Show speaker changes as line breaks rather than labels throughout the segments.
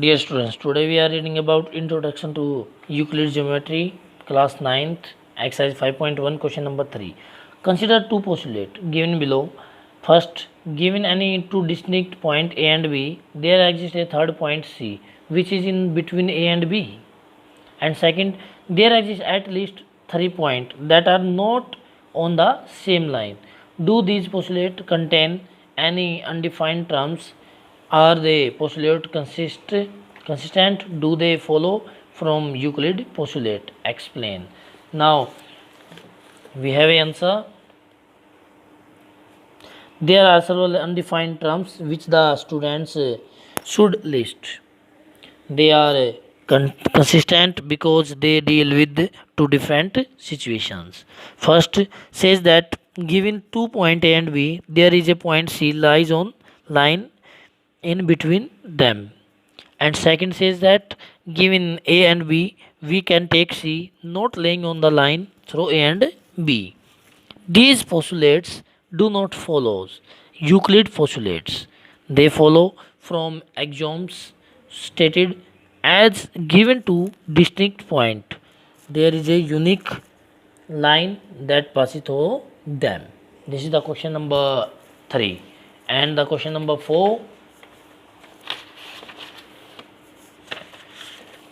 Dear students, today we are reading about Introduction to Euclid Geometry, class 9th, exercise 5.1, question number 3. Consider two postulates given below. First, given any two distinct points A and B, there exists a third point C, which is in between A and B. And second, there exist at least 3 points that are not on the same line. Do these postulates contain any undefined terms? Are they postulate consistent? Do they follow from Euclid postulate? Explain. Now we have an answer. There are several undefined terms which the students should list. They are consistent because they deal with two different situations. First says that given 2 point A and B, there is a point C lies on line in between them. And second says that given A and B, we can take C not laying on the line through A and B. These postulates do not follow Euclid postulates. They follow from axioms stated as given to distinct point. There is a unique line that passes through them. This is the question number 3. And the question number 4.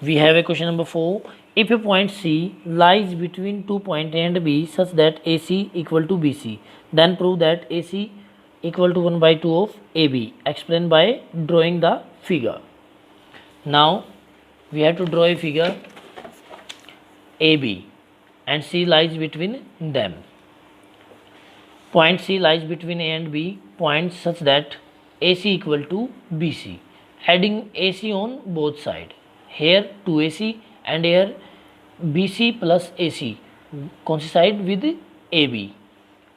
We have a question number 4. If a point C lies between 2 points A and B such that AC equal to BC, then prove that AC equal to 1 by 2 of AB. Explain by drawing the figure. Now we have to draw a figure AB and C lies between them. Point C lies between A and B points such that AC equal to BC. Adding AC on both sides. Here 2AC and here BC plus AC coincide with AB.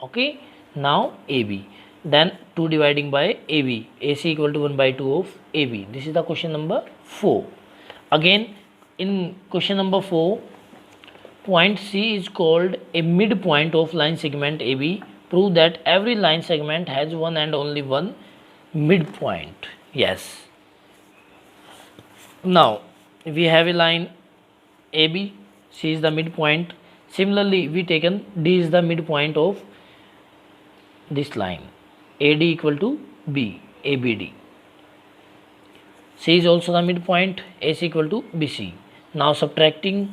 Okay, now AB. Then 2 dividing by AB. AC equal to 1 by 2 of AB. This is the question number 4. Again, in question number 4, point C is called a midpoint of line segment AB. Prove that every line segment has one and only one midpoint. Yes. Now we have a line AB, C is the midpoint. Similarly, we taken D is the midpoint of this line. AD equal to B, ABD. C is also the midpoint, AC equal to BC. Now subtracting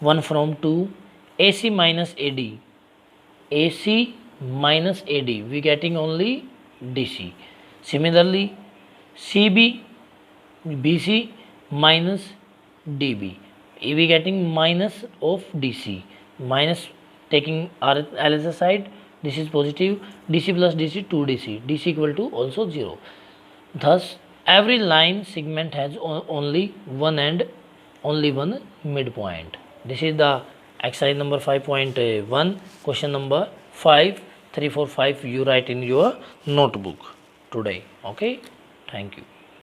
1 from 2, AC minus AD. AC minus AD, we getting only DC. Similarly, CB, BC minus DB, we getting minus of DC, minus taking LS side, this is positive, DC plus DC 2DC, DC equal to also 0. Thus every line segment has only one and only one midpoint. This is the exercise number 5.1, question number 5. 3, 4, 5 you write in your notebook today. Okay, thank you.